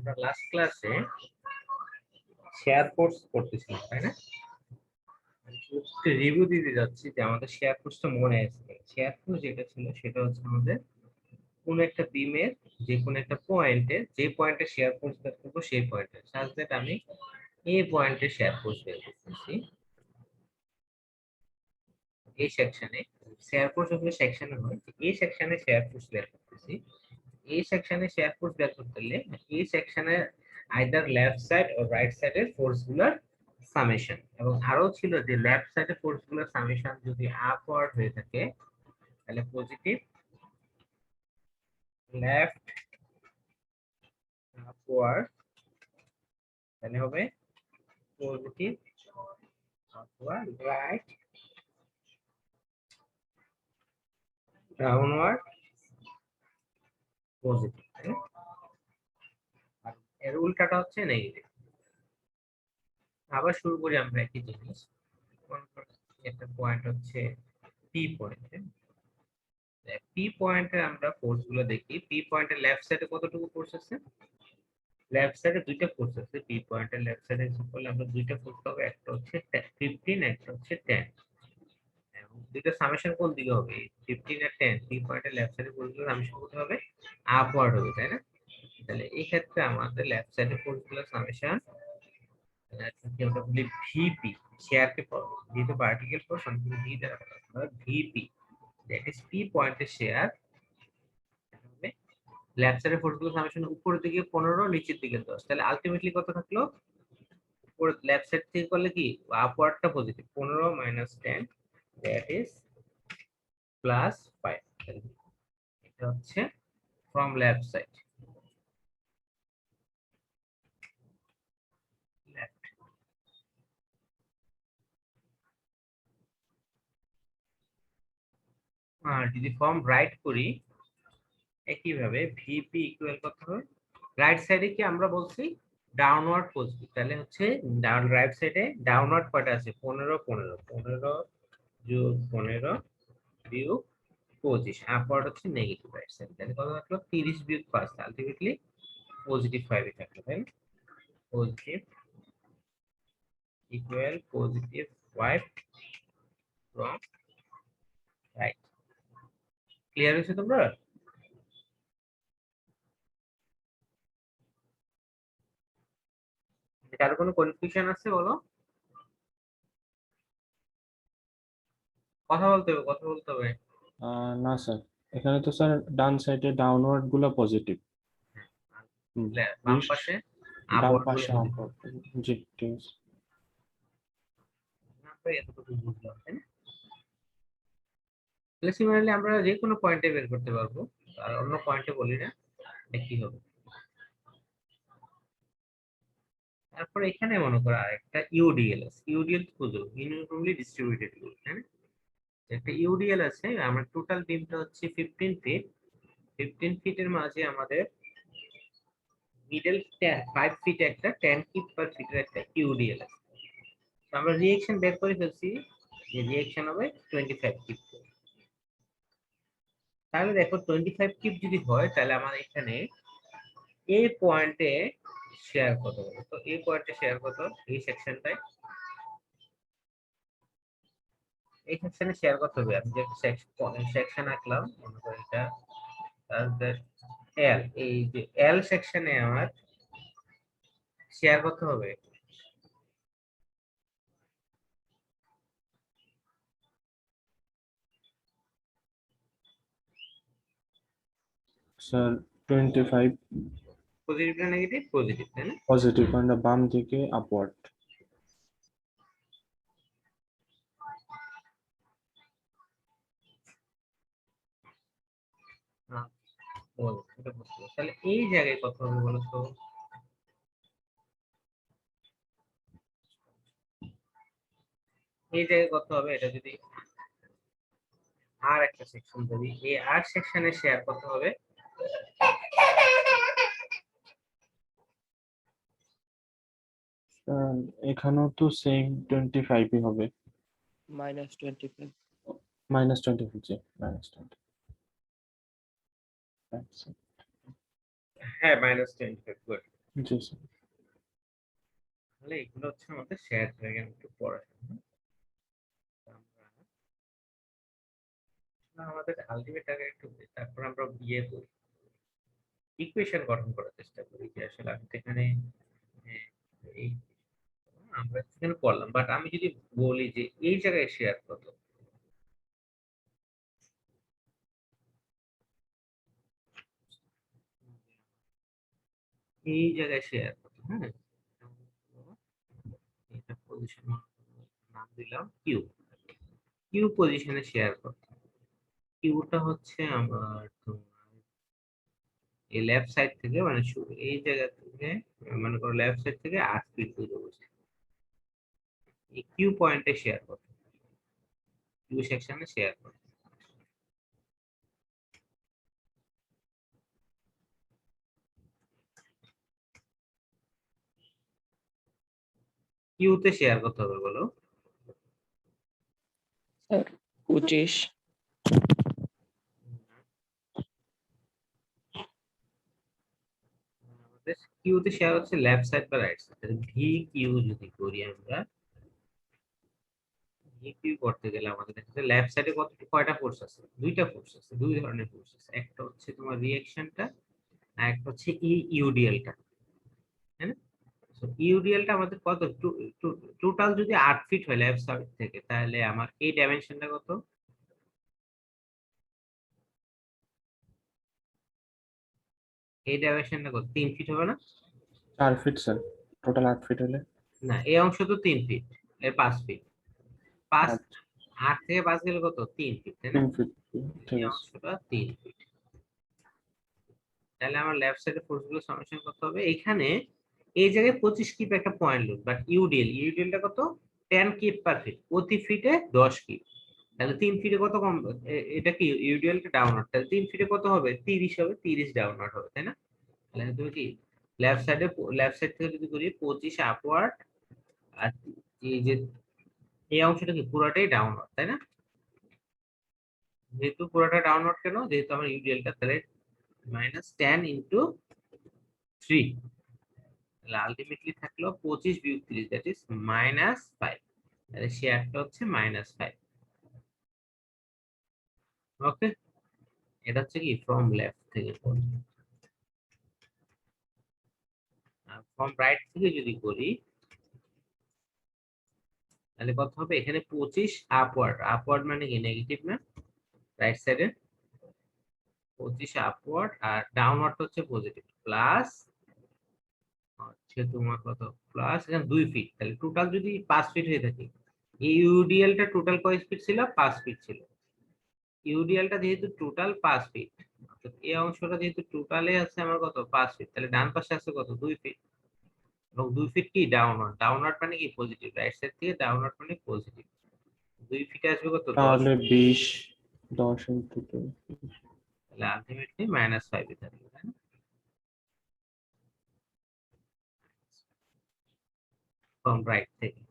আমরা লাস্ট ক্লাসে share force করতেছিলাম, তাই না? রিভিউ দিতে যাচ্ছি যে আমাদের শেয়ার ফোর্সটা মনে আছে। শেয়ার ফোর্স যেটা ছিল সেটা হচ্ছে আমাদের কোন একটা বিমের যে কোনো একটা পয়েন্টে, যে পয়েন্টে শেয়ার ফোর্স বের করবো সেই পয়েন্টে, সাজ দ্যাট আমি এই পয়েন্টে শেয়ার ফোর্স বের করতেছি এই সেকশনে। শেয়ার ফোর্স আসলে সেকশনে হয়, এই সেকশনে শেয়ার ফোর্স বের করতেছি। এই সেকশনে শেয়ার ফোর্স বের করতে হলে এই সেকশনে আইদার লেফট সাইড ও রাইট সাইডের ফোর্স গুলার সামেশন, এবং আরো ছিল যে লেফট সাইডের ফোর্স গুলার সামেশন যদি আপওয়ার্ড হয়ে থাকে তাহলে পজিটিভ লেফট আপওয়ার্ড, তাহলে হবে positive upward right downward positive. আর এর উল্টাটা হচ্ছে নেগেটিভ। আবার শুরু করি আমরা একই জিনিস। একটা পয়েন্ট হচ্ছে পি পয়েন্ট। পি পয়েন্টে আমরা ফোর্স গুলো দেখি। পি পয়েন্টের লেফট সাইডে কতটুকু ফোর্স আছে? লেফট সাইডে দুইটা ফোর্স আছে। পি পয়েন্টের লেফট সাইডে হিসাব আমরা দুইটা ফোর্স পাবো, একটা হচ্ছে 15, একটা হচ্ছে 10। এবং দুইটা সামেশন কোন দিকে হবে? 15 আর 10। পি পয়েন্টের লেফট সাইডে ফোর্স গুলো সামেশন করতে হবে আপওয়ার্ড হবে, তাই না? তাহলে এই ক্ষেত্রে আমাদের লেফট সাইডে ফোর্স গুলো সামেশন আমরা বলি ভিপি। শেয়ার কে যেহেতু পার্টিকেল ফোর্স সম্পূর্ণ ভি দ্বারা ভিপি, দ্যাট ইজ পি পয়েন্টের শেয়ার হবে লেফট সাইডে ফোর্স গুলো সামেশন উপরের দিকে 15, নিচের দিকে 10। তাহলে আলটিমেটলি কত থাকলো? উপরে লেফট সাইড থেকে করলে কি আপওয়ার্ডটা positive, 15 minus 10 that is plus 5। এটা হচ্ছে ফ্রম লেফট সাইড। লেফট আর যদি ফর্ম রাইট করি একইভাবে ভিপি ইকুয়াল কত হবে? রাইট সাইডে কি আমরা বলছি ডাউনওয়ার্ড পজিটিভ, তাহলে হচ্ছে ডাউন রাইট সাইডে ডাউনওয়ার্ড কয়টা আছে? 15 15 15 যোগ 15 বিয়োগ 25, আপওয়ার্ড হচ্ছে নেগেটিভ রাইট সাইড। তাহলে কত থাকলো? 30 বিয়োগ 5, আলটিমেটলি পজিটিভ 5 এ থাকলো, তাই না? Positive equal positive 5 from right. Clear হয়েছে তোমরা? কারো কোনো কনফিউশন আছে বলো? কথা বলতে হবে, কথা বলতে হবে। না স্যার, এখানে তো স্যার ডান সাইডে ডাউনওয়ার্ড গুলো পজিটিভ, বাম পাশে ডান আপওয়ার্ড গুলো পাশে positive। আপওয়ার্ড। জি ঠিক আছে। আমরা এতটুকু বুঝলাম, তাই না? তাহলে সিমিলারলি আমরা যে কোনো পয়েন্টে বের করতে পারবো, আর অন্য পয়েন্টে বলি না কি হবে। তারপর এখানে মনে করো আরেকটা ইউডিএল আছে। ইউডিএল খুঁজো, ইউনিফর্মলি ডিস্ট্রিবিউটেড লোড, তাই না? একটা ইউডিএল আছে, আমার টোটাল বিমটা হচ্ছে 15 ফিট। 15 ফিটের মাঝে আমাদের মিডল 5 ফিট একটা 10 কিপ পার ফিটের একটা ইউডিএল আছে। তো আমরা রিঅ্যাকশন বের করে ফেলছি যে রিঅ্যাকশন হবে 25 কিপ। তাহলে দেখো 25 কিপ যদি হয় তাহলে আমার এখানে এই পয়েন্টে শেয়ার কত হবে? তো এই পয়েন্টে শেয়ার কত? এই সেকশনটায়, এই সেকশনে শেয়ার কত হবে? আমি যে সেকশন আঁকলাম মনে করি এটা এল, এই যে এল সেকশনে আমার শেয়ার কত হবে? স্যার 25 পজিটিভ না নেগেটিভ? পজিটিভ, তাই না? পজিটিভ, মানে বাম দিকে আপওয়ার্ড। হ্যাঁ, এটা বুঝতে পারছি। তাহলে এই জায়গায় কত হবে বলো তো? এই জায়গায় কত হবে? এটা যদি আর একটা সেকশন ধরি, এই আর সেকশনে শেয়ার কত হবে? এখানেও তো সেম 25ই হবে। -25 -25, জি -20। হ্যাঁ, -25, গুড। জি স্যার। তাহলে এগুলো হচ্ছে আমাদের শেয়ার ড্রাগন একটু পড়াশোনা। আমরা আমাদের আলটিমেট টার্গেট একটু তারপর আমরা বিয়ে করি, ইকুয়েশন গঠন করার চেষ্টা করি যে আসলে আমি তো এখানে আহ, এই আমরা এখানে করলাম, বাট আমি যদি বলি যে এই জায়গায় শেয়ার কত, এই জায়গায় শেয়ার কত, হ্যাঁ, এটা পজিশন নাম দিলাম কিউ, কিউ পজিশনে শেয়ার কত, কিউটা হচ্ছে আমার তোমার এই লেফট সাইড থেকে মানে এই জায়গা থেকে মনে করো লেফট সাইড থেকে 8 ফিট দূরে বসে এই কিউ পয়েন্টে শেয়ার কত, কিউ সেকশনে শেয়ার কত। কিউতে শেয়ার করতে হবে বলো। স্যার 25। আমাদের কিউতে শেয়ার হচ্ছে লেফট সাইড বা রাইট সাইড, ভি কিউ যদি করি আমরা, ভি কিউ করতে গেলে আমাদের কাছে লেফট সাইডে কয়টা ফোর্স আছে, দুইটা ফোর্স আছে, দুই ধরনের ফোর্স আছে, একটা হচ্ছে তোমার রিঅ্যাকশনটা আর একটা হচ্ছে ইউডিএলটা, তাই না? ইউডিএলটা আমাদের কত, টোটাল যদি 8 ফিট হয় লেফট সাইড থেকে, তাহলে আমার এই ডাইমেনশনটা কত, এই ডাইমেনশনটা কত, 3 ফিট হবে না? 4 ফিট স্যার, টোটাল 8 ফিট হলে। না, এই অংশ তো 3 ফিট, এর 5 ফিট, পাঁচ, আচ্ছা, 8 থেকে 5 গেলে কত, 3 ফিট, তাই না? 3 ফিট। ঠিক এই আছে। অংশটা 3 ফিট। তাহলে আমার লেফট সাইডে ফোর্স গুলো সামেশন করতে হবে এখানে, এই জায়গায় 25 কিপ একটা পয়েন্ট লোড, বাট ইউডিএলটা কত, 10 কিপ/ফিট, প্রতি ফিটে 10 কিপ। তাহলে 3 ফিটে কত কম, এটা কি ইউডিএলটা ডাউনওয়ার্ড, তাহলে 3 ফিটে কত হবে, 30 হবে, 30 ডাউনওয়ার্ড হবে, তাই না? তাহলে তুমি কি লেফট সাইডে, লেফট সাইড থেকে যদি করি 25 আপওয়ার্ড, আর এই যে এই অংশটা কি পুরোটাই ডাউনওয়ার্ড, তাই না? যেহেতু পুরোটা ডাউনওয়ার্ড, কেন, যেহেতু আমার ইউডিএলটা, তাহলে -10 × 3, তাহলে আলটিমেটলি থাকলো 25 - 30, দ্যাট ইজ -5, তাহলে শেয়ারটা হচ্ছে -5। ওকে, এটা হচ্ছে কি ফ্রম লেফট থেকে করি, আর ফ্রম রাইট থেকে যদি করি তাহলে কত হবে, এখানে 25 আপওয়ার্ড, আপওয়ার্ড মানে কি নেগেটিভ না, রাইট সাইডে 25 আপওয়ার্ড, আর ডাউনওয়ার্ড হচ্ছে পজিটিভ, প্লাস হচ্ছে তোমার কত, প্লাস এখানে 2 ফিট, তাহলে টোটাল যদি 5 ফিট হয়ে থাকে, এই ইউডিএলটা টোটাল কয় ফিট ছিল, 5 ফিট ছিল, ইউডিএলটা যেহেতু টোটাল 5 ফিট, অর্থাৎ এই অংশটা যেহেতু টোটালে আছে আমার কত, 5 ফিট, তাহলে ডান পাশে আছে কত, 2 ফিট, এবং 2 ফিট কি ডাউনওয়ার্ড, ডাউনওয়ার্ড মানে কি পজিটিভ, রাইট সাইড থেকে ডাউনওয়ার্ড মানে পজিটিভ, 2 ফিটে আসবে কত, 10, তাহলে 20, 10 ইন্টু 2। তাহলে আলটিমেটলি -5 এ থাকবে, তাই না? ফ্রম রাইট থেকে।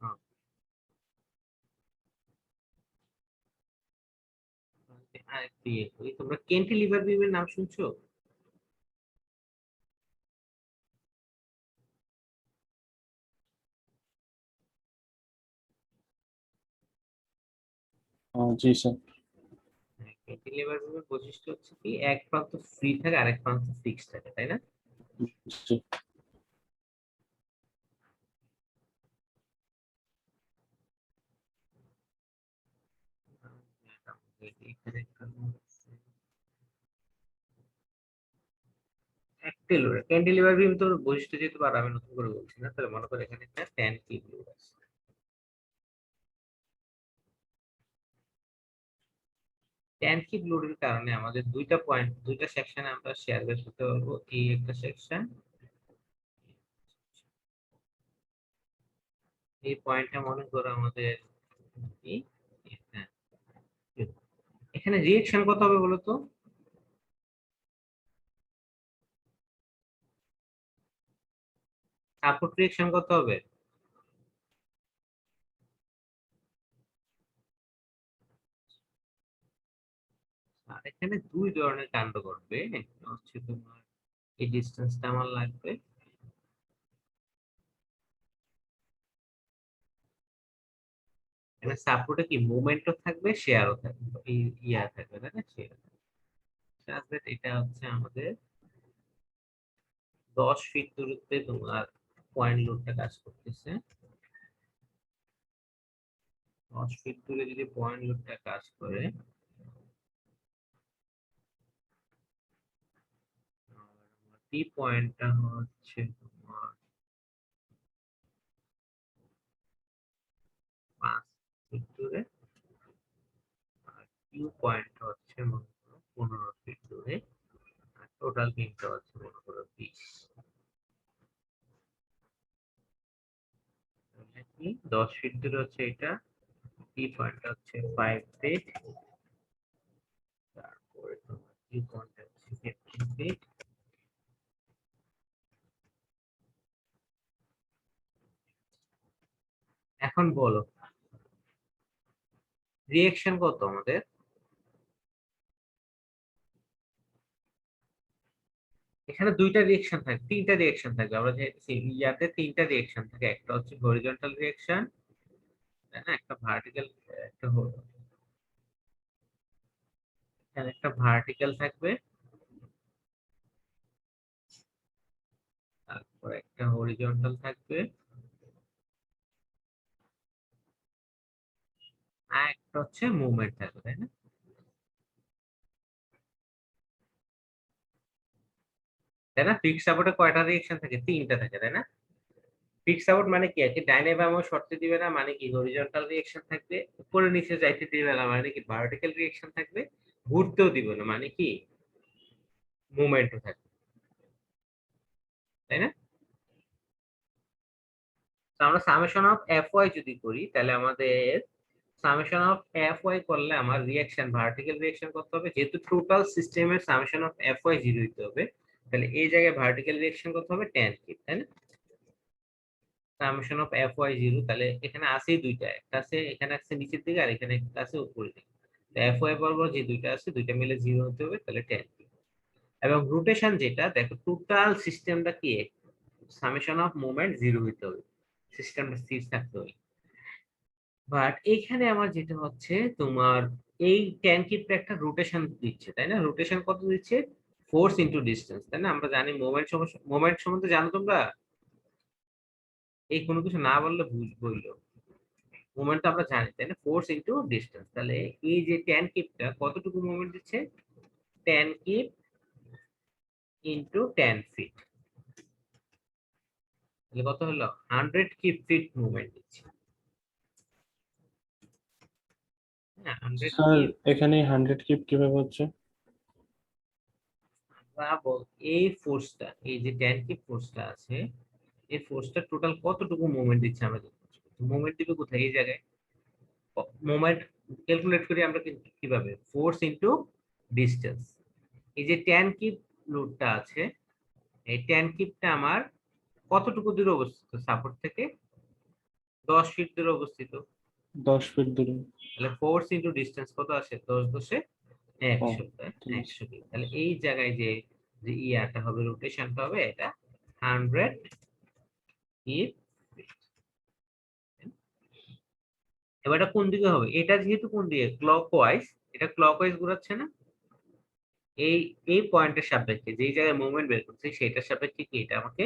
হ্যাঁ, আরেকটু ইয়ে করি, তোমরা ক্যান্টিলিভার বিমের নাম শুনছো? জি স্যার। ক্যান্টিলিভার বিমের বৈশিষ্ট্য হচ্ছে কি, এক প্রান্ত ফ্রি থাকে আরেক প্রান্ত ফিক্স থাকে, তাই না? জি। এখানে ক্যান্টিলিভার বিম তোর বৈশিষ্ট্য যেহেতু আর আমি নতুন করে বলছি না, তাহলে মনে করো এখানে একটা 10 কিপ লোড আছে, 10 কিপ লোডের কারণে আমাদের দুইটা পয়েন্ট, দুইটা সেকশনে আমরা শেয়ার বের করতে পারবো, এই একটা সেকশন, এই পয়েন্টটা মনে করো আমাদের কি, হ্যাঁ, এখানে রিয়েকশন কত হবে বলো তো, সাপোর্ট রিয়েকশন কত হবে, আর এখানে দুই ধরনের কাণ্ড ঘটবে, একটা হচ্ছে তোমার এই ডিসটেন্সটা আমার লাগবে। এখানে সাপোর্টে কি মোমেন্টও থাকবে, শেয়ারও থাকবে, এই ইয়া থাকবে, তাই না? শেয়ার থাকবে। এটা হচ্ছে আমাদের 10 ফিট দূরত্বে তোমার পয়েন্ট লোডটা কাজ করতেছে। 10 ফিট দূরে যদি পয়েন্ট লোডটা কাজ করে, টি পয়েন্টটা হচ্ছে তোমার 5 ফিট দূরে, আর কিউ পয়েন্ট হচ্ছে মনে করো 15 ফিট দূরে, আর টোটাল বিমটা হচ্ছে মনে করো 20। 10 ফিট দূরে হচ্ছে এটা, টি পয়েন্ট হচ্ছে 5 ফিট, তারপরে তোমার কিউ পয়েন্ট হচ্ছে 15 ফিট। এখন বলো রিঅ্যাকশন কত আমাদের? এখানে দুইটা রিঅ্যাকশন থাকবে, তিনটা রিঅ্যাকশন থাকবে। আমরা যে ইয়াতে তিনটা রিঅ্যাকশন থাকে, একটা হচ্ছে হরিজন্টাল রিঅ্যাকশন, তাই না? একটা ভার্টিক্যাল, একটা এখানে একটা ভার্টিক্যাল থাকবে, তারপর একটা হরিজন্টাল থাকবে, আর একটা হচ্ছে মুভমেন্ট থাকবে, তাই না? তাই না? ফিক্স সাপোর্টে কয়টা রিঅ্যাকশন থাকে? তিনটা থাকে, তাই না? ফিক্স সাপোর্ট মানে কি আছে? ডাইনে বামে সরতে দিবে না, মানে কি হরিজন্টাল রিঅ্যাকশন থাকবে। উপরে নিচে যাইতে দিবে না, মানে কি ভার্টিক্যাল রিঅ্যাকশন থাকবে। ঘুরতেও দিবে না, মানে কি মুভমেন্টও থাকবে, তাই না? তো আমরা সামেশন অফ এফ ওয়াই যদি করি, তাহলে আমাদের সামেশন অফ এফ ওয়াই করলে আমার রিঅ্যাকশন, ভার্টিক্যাল রিঅ্যাকশন করতে হবে, যেহেতু টোটাল সিস্টেমের সামেশন অফ এফ ওয়াই 0 হইতে হবে, তাহলে এই জায়গায় ভার্টিক্যাল রিঅ্যাকশন করতে হবে tan কিউব, তাই না? সামেশন অফ এফ ওয়াই 0, তাহলে এখানে আছে দুইটা, একটা আছে এখানে আছে নিচের দিকে, আর এখানে একটা আছে উপরের দিকে। তো এফ ওয়াই বরাবর যে দুইটা আছে, দুইটা মিলে 0 হতে হবে, তাহলে tan কিউব। এবং রোটেশন যেটা, দেখো টোটাল সিস্টেমটা কি, সামেশন অফ মোমেন্ট 0 হইতে হবে, সিস্টেমটা স্থির থাকতে হবে। বাট এখানে আমার যেটা হচ্ছে তোমার, এই ট্যাঙ্কিটা একটা রোটেশন দিচ্ছে, তাই না? রোটেশন কত দিচ্ছে? ফোর্স ইনটু ডিসটেন্স, তাই না? আমরা জানি মোমেন্ট মোমেন্ট সম্বন্ধে জানো তোমরা? এই কোনো কিছু না বললে বললো, মোমেন্ট আমরা জানি, তাই না? Force into distance. তাহলে এই যে ট্যান কিপটা কতটুকু মোমেন্ট দিচ্ছে? ট্যান কিপ ইনটু 10 ফিট, তাহলে কত হলো? 100 কিপ ফিট মুভমেন্ট দিচ্ছে। হ্যাঁ, 100 স্যার কিপ। এখানে 100 কিপ কিভাবে হচ্ছে? এই ফোর্সটা, এই যে ট্যান কিপ ফোর্সটা আছে, এই ফোর্সটা টোটাল কতটুকু মুভমেন্ট দিচ্ছে আমরা দেখতে পাচ্ছি। মুভমেন্ট দিবে কোথায়? এই জায়গায় মোমেন্ট ক্যালকুলেট করি আমরা কিন্তু কিভাবে? Force into distance. এই যে ট্যান কিপ লোডটা আছে, এই ট্যান কিপটা আমার কতটুকু দূরে অবস্থিত সাপোর্ট থেকে? 10 ফিট দূরে অবস্থিত। 10 ফিট দূরে। তাহলে ফোর্স ইনটু ডিসটেন্স কত আসে? 10 10 ও 100, তাই? ঠিক আছে। 100 কিপ। তাহলে এই জায়গায় যে যে ইয়াটা হবে, রোটেশনটা হবে, এটা 100 কিপ। এবার এটা কোন দিকে হবে? এটা যেহেতু কোন দিকে ক্লকওয়াইজ, এটা ক্লকওয়াইজ ঘোরাচ্ছে না? এই এই পয়েন্টের সাপেক্ষে যেই জায়গায় মুভমেন্ট বের করছে, সেটার সাপেক্ষে কি এটা আমাকে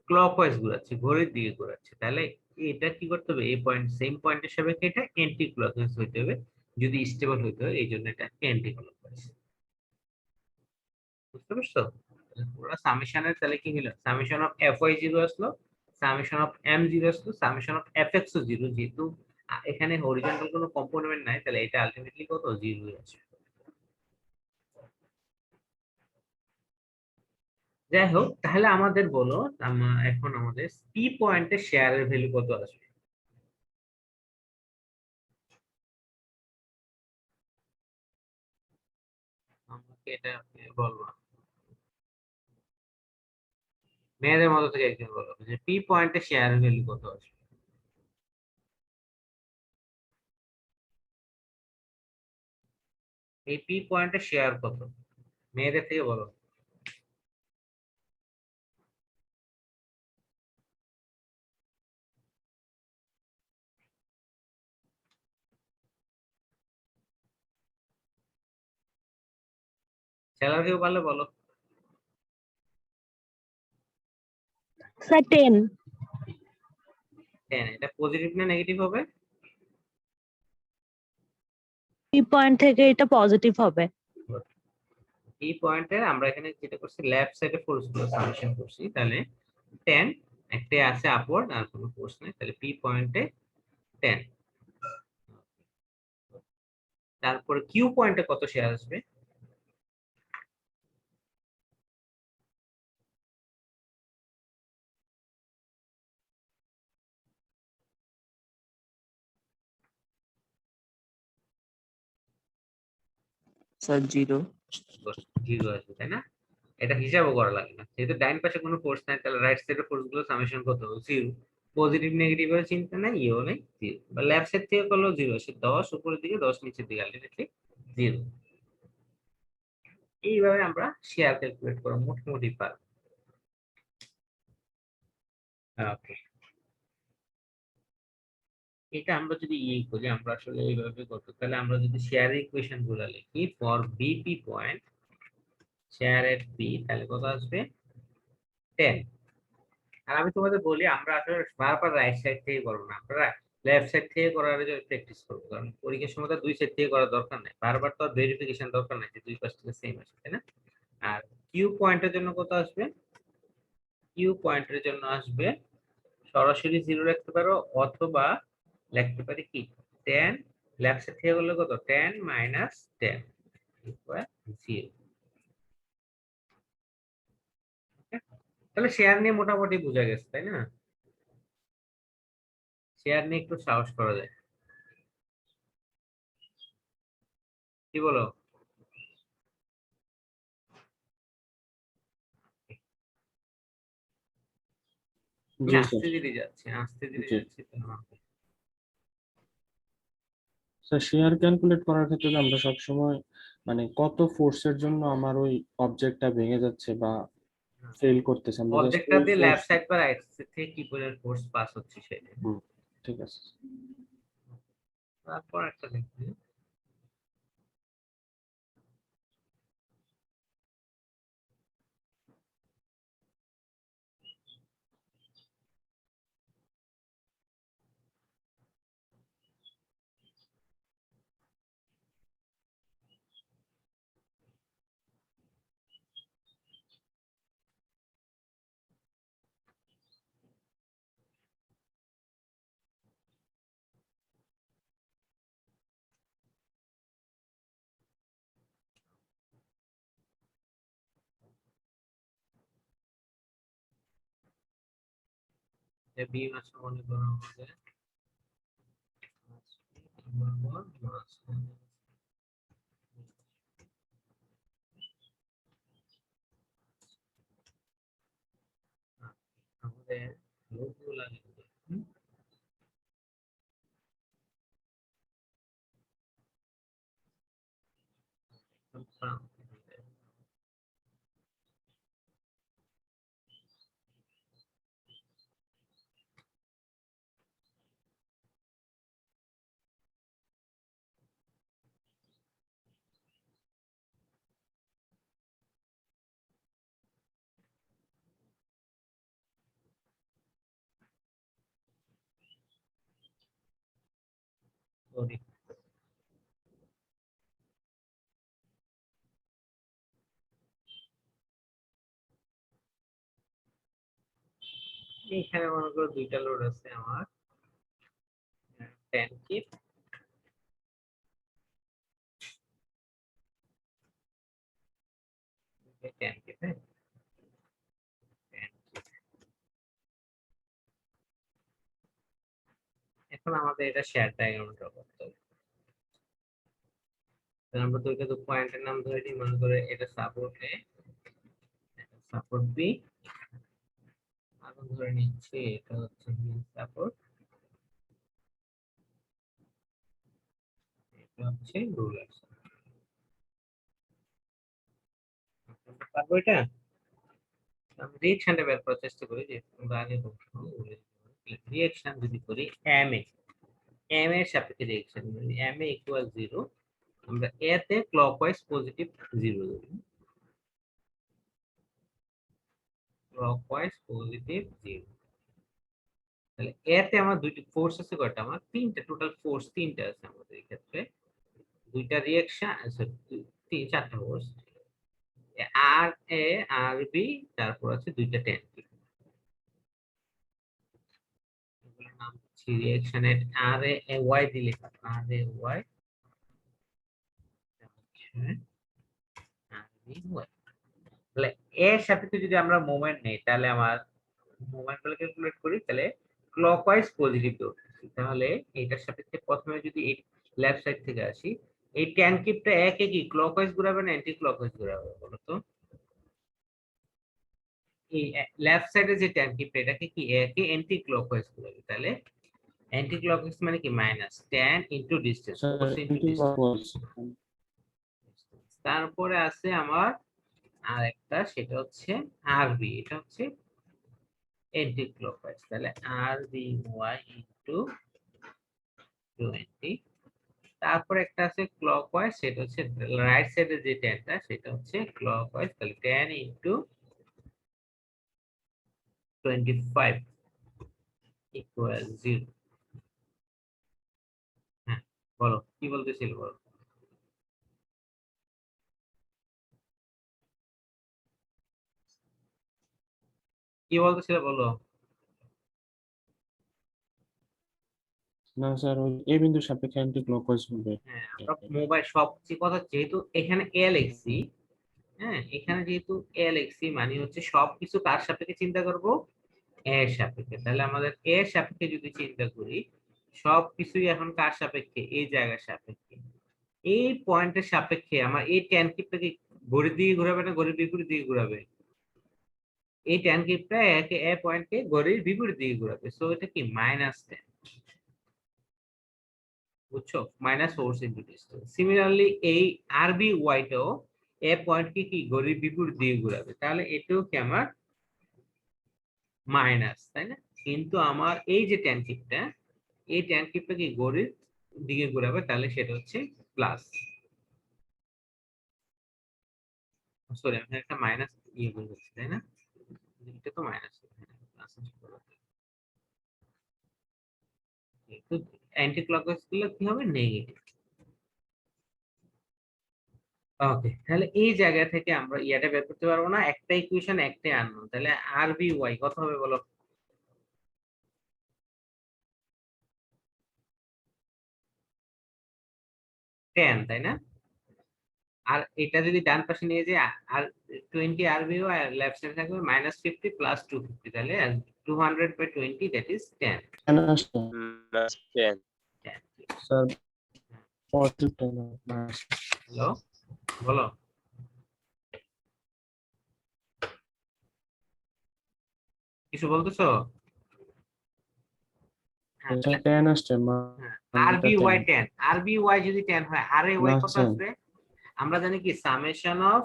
ক্লকওয়াইজ ঘোরাচ্ছে, ঘড়ির দিকে ঘোরাচ্ছে। তাহলে এটা কি করতে হবে? এই পয়েন্ট, সেম পয়েন্টের সাপেক্ষে এটা অ্যান্টি ক্লকওয়াইজ হইতে হবে, যদি স্টেবল হইতে হয়, এই জন্য এটা অ্যান্টি ক্লকওয়াইজ। বুঝতে পারছো? তাহলে পুরো সামেশনের তাহলে কি হলো? সামেশন অফ এফ ওয়াই 0 আসলো, সামেশন অফ এম 0 আসলো, সামেশন অফ এফ এক্স ও 0, যেহেতু এখানে হরিজন্টাল কোনো কম্পোনেন্ট নাই, তাহলে এটা আলটিমেটলি কত? 0 আসবে। যাই হোক, তাহলে আমাদের বলো, এখন আমাদের পি পয়েন্টের শেয়ারের ভ্যালু কত আসবে? আমাকে এটা বলবো, মেয়েদের মধ্যে থেকে একজন বলো যে পি পয়েন্টের শেয়ারের ভ্যালু কত আসবে? এই পি পয়েন্টের শেয়ার কত? মেয়েদের থেকে বলো। স্যালার কেউ পারলে বলো। স্যার 10। 10 এটা পজিটিভ না নেগেটিভ হবে? পি পয়েন্ট থেকে এটা পজিটিভ হবে। এই পয়েন্টে আমরা এখানে যেটা করছি লেফট সাইডে ফোর্স গুলো সামেশন করছি, তাহলে 10 একটা আছে আপওয়ার্ড আর কোনো ফোর্স নাই, তাহলে পি পয়েন্টে 10। তারপরে কিউ পয়েন্টে কত শেয়ার আসবে? স্যার 0। 0 আসবে, তাই না? এটা হিসাবও করা লাগে না, যেহেতু ডাইন পাশে কোনো ফোর্স নাই, তাহলে রাইট সাইডে ফোর্স গুলো সামেশন কত হবে? 0। পজিটিভ নেগেটিভ এর চিন্তা নাই, ইও নাই, 0। বা লেফট সাইড থেকে করলেও 0 আসে, 10 উপরের দিকে 10 নিচের দিকে আলটিমেটলি 0। এইভাবে আমরা শেয়ার ক্যালকুলেট করা মোটামুটি পারবো। ওকে, এটা আমরা যদি করি, আমরা আসলে এইভাবে করতে, তাহলে আমরা যদি শেয়ার ইকুয়েশন গুলো লিখি for BP point shear at B, তাহলে কত আসবে? 10। আর আমি তোমাদের বলি, আমরা আসলে বারবার রাইট সাইড থেকে করবো না, আমরা লেফট সাইড থেকে করার জন্য প্র্যাকটিস করবো, কারণ পরীক্ষার সময় তো দুই সাইড থেকে করার দরকার নেই, বারবার তো ভেরিফিকেশন দরকার নাই যে দুই পাশ থেকে সেম আসে, তাই না? আর কিউ পয়েন্টের জন্য কত আসবে? কিউ পয়েন্টের জন্য আসবে সরাসরি 0 রাখতে পারো, অথবা লিখতে পারি কি 10, লেফট সাইড থেকে করলে কত 10 মাইনাস 10 ইকুয়াল 0। তাহলে শেয়ার নিয়ে মোটামুটি বোঝা গেছে, তাই না? শেয়ার নিয়ে একটু সাহস করা যায়, কি বলো? আমি জি আস্তে স্যার। ধীরে যাচ্ছি, আস্তে ধীরে জি যাচ্ছি তো। স্যার, শেয়ার ক্যালকুলেট করার ক্ষেত্রে আমরা সবসময় মানে কত ফোর্সের জন্য আমার ওই অবজেক্টটা ভেঙে যাচ্ছে বা ফেল করতেছে, আমরা জাস্ট অবজেক্টটা ওই দিয়ে ফোর্স। লেফট সাইড বা রাইট সাইড থেকে কি পরিমাণ ফোর্স পাস হচ্ছে সেটা। ঠিক আছে। তারপর একটা দেখি, যে বিম আছে মনে করো আমাদের বরাবর মাঝখানে আমাদের লোকগুলো লিখবে। সরি, এখানে মনে করো দুইটা লোড আছে আমার 10 কিপ, 10 কিপ, হ্যাঁ 10 কিপ। এখন আমাদের এটা শেয়ার ডায়াগ্রাম ড্র করতে হবে। তাহলে আমরা দুইটা তো পয়েন্টের নাম ধরে দিই, মনে করে এটা সাপোর্ট এ, এটা সাপোর্ট বি, আর ধরে নিচ্ছি এটা হচ্ছে সাপোর্ট, এটা হচ্ছে রুলার। পারবো এটা? আমি রিঅ্যাকশনটা বের করার চেষ্টা করি, যে তোমরা আগে রিঅ্যাকশন যদি করি এম এর সাপেক্ষে রিঅ্যাকশন এম এ ইকুয়াল 0, আমরা এ তে ক্লকওয়াইজ পজিটিভ 0 ধরি, ক্লকওয়াইজ পজিটিভ 0। তাহলে এতে আমার দুইটি ফোর্স আছে, কয়টা? আমার তিনটা, টোটাল ফোর্স তিনটা আছে আমাদের এই ক্ষেত্রে। দুইটা রিঅ্যাকশন, তিন চারটা ফোর্স, আর এ আর বি, তারপর আছে দুইটা ট্যানকিপ। এগুলোর নাম হচ্ছে রিঅ্যাকশনের আর এ ওয়াই দিলে, আর A Y, R B Y. তাহলে এর সাপেক্ষে যদি আমরা মোমেন্ট নেই, তাহলে আমার মোমেন্ট গুলো ক্যালকুলেট করি, তাহলে ক্লকওয়াইজ পজিটিভ ধরতেছি। তাহলে এটার সাপেক্ষে প্রথমে যদি এই লেফট সাইড থেকে আসি, এই ট্যানকিপটা একে কি ক্লকওয়াইজ ঘোরাবে না অ্যান্টি ক্লকওয়াইজ ঘোরাবে বলো তো? এই লেফট সাইডে যে ট্যানকিপটা, এটাকে কি একে অ্যান্টি ক্লকওয়াইজ ঘোরাবে। তাহলে অ্যান্টি ক্লকওয়াইজ মানে কি minus tan into distance, force into distance. তারপরে আছে আমার আরেকটা, সেটা হচ্ছে আরবি, এটা হচ্ছে অ্যান্টি ক্লকওয়াইজ। তাহলে আর বি ওয়াই ইনটু 20। তারপর একটা আছে ক্লকওয়াইজ, সেটা হচ্ছে রাইট সাইডে যে ট্যানটা, সেটা হচ্ছে ক্লকওয়াইজ। তাহলে 10 ইনটু 25 ইকুয়াল 0। হ্যাঁ, বলো কি বলতেছিল, বলো। কি বলতেছিল বলো। না স্যার, ওই এ বিন্দুর সাপেক্ষে অ্যান্টি ক্লকওয়াইজ হবে। হ্যাঁ, আমরা মোবাইল সবচেয়ে কথা, যেহেতু এখানে এ লিখছি, হ্যাঁ এখানে যেহেতু এ লিখছি, মানে হচ্ছে সবকিছু কার সাপেক্ষে চিন্তা করব, এর সাপেক্ষে। তাহলে আমাদের এর সাপেক্ষে যদি চিন্তা করি, সবকিছুই এখন কার সাপেক্ষে, এই জায়গার সাপেক্ষে। এই পয়েন্টের সাপেক্ষে আমার এই ট্যান কিপটাকে ঘড়ির দিকে ঘোরাবে না ঘড়ির বিপরীত দিকে ঘোরাবে? এই ট্যান কিপটা একে এ পয়েন্টকে ঘড়ির বিপরীত দিকে ঘোরাবে। সো এটা কি -10, বুঝছো? Minus force into distance. Similarly এই আরবি ওয়াইটাও এ পয়েন্টকে কি ঘড়ির বিপরীত দিকে ঘোরাবে। তাহলে এটাও কি আমার মাইনাস, তাই না? কিন্তু আমার এই যে ট্যান কিপটা, এই ট্যান কিপটা কি ঘড়ির দিকে ঘোরাবে, তাহলে সেটা হচ্ছে প্লাস। সরি, আমি একটা মাইনাস ইয়ে বলছি, তাই না? এটা তো মাইনাস, তো অ্যান্টি ক্লকওয়াইজ গুলো কি হবে, নেগেটিভ। ওকে, তাহলে এই জায়গা থেকে আমরা ইয়াটা বের করতে পারবো না, একটা ইকুয়েশন একটাই আননোন। তাহলে আর বি ওয়াই কত হবে বলো? টেন, তাই না? আর এটা যদি ডান পাশে নিয়ে যাই, আর 20 আরবি ওয়াই, আর লেফট সাইডে থাকবে -50 প্লাস 250, তাহলে 200/20, দ্যাট ইজ 10। +10 স্যার 40 না। হ্যালো, বলো কিছু বলতেছো? হ্যাঁ, এটা 10 আসছে আরবি ওয়াই 10, আরবি ওয়াই যদি 10 হয়, আর এ ওয়াই না কত স্যার, আসবে? আমরা জানি কি সামেশন অফ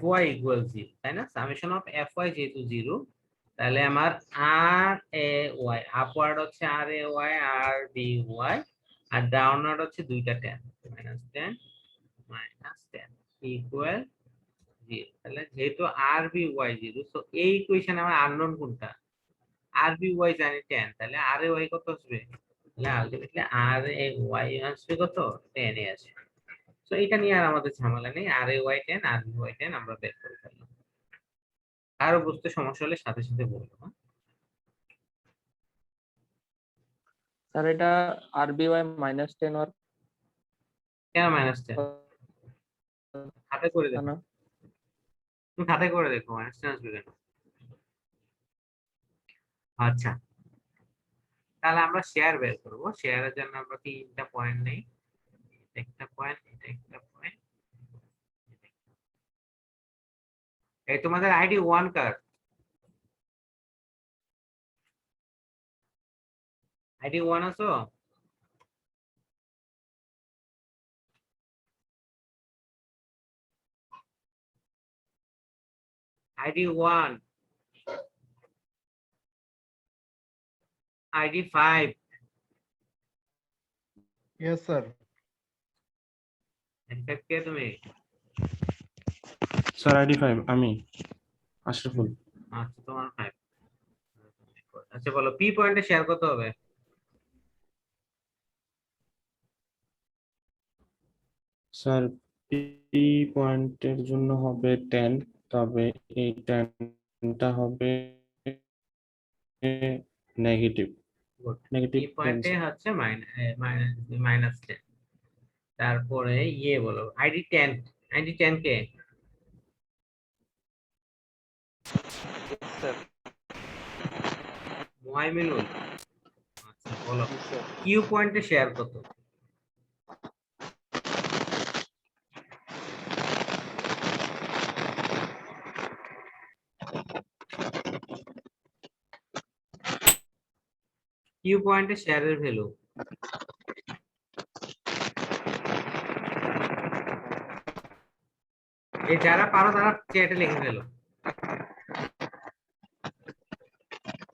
fy ইকুয়াল 0, তাই না? সামেশন অফ fy যেহেতু 0, তাহলে আমার আর এ ওয়াই আপওয়ার্ড হচ্ছে আর A Y R B Y, R downward হচ্ছে দুইটা 10, -10 -10 ইকুয়াল 0। তাহলে যেহেতু আর বি ওয়াই 0, সো এই ইকুয়েশন আমার আননোন কোনটা? আর বি ওয়াই জানি 10, তাহলে আর এ ওয়াই কত আসবে? তাহলে আলটিমেটলি আর এ ওয়াই আসবে কত? 10 এ আসবে। তো এটা নিয়ে আর আমাদের ঝামেলা নেই, আর A Y 10 R B Y 10 আমরা বের করে ফেললাম। আরো বুঝতে সমস্যা হলে সাথে সাথে বলবো, হ্যাঁ? স্যার এটা আরবিওয়াই -10 আর কেন -10? খাতায় করে দেখো, না তুমি খাতায় করে দেখো -10 আসবে কেন। আচ্ছা, তাহলে আমরা শেয়ার বের করবো। শেয়ারের জন্য আমরা তিনটা পয়েন্ট নেই, একটা পয়েন্ট, এটা একটা পয়েন্ট। এই তোমাদের আইডি 1 কার? আইডি 1 আছো? ID 1, ID 5, Yes, sir. In fact কে তুমি? স্যার আইডি 5 আমি আশরাফুল। আচ্ছা তোমার 5। আচ্ছা বলো পি পয়েন্টে শেয়ার কত হবে? স্যার পি পয়েন্টের জন্য হবে 10, তবে এই 10টা হবে নেগেটিভ। গুড। নেগেটিভ পি 10 পয়েন্টে হচ্ছে -10। তারপরে ইয়ে বলো আইডি 10। আইডি 10 কে? স্যার মুহাইমিনুল। আচ্ছা বলো কিউ পয়েন্টে শেয়ার কত? কিউ পয়েন্টে শেয়ারের ভ্যালু। এই যারা পারো তারা চ্যাটে লিখে ফেলো,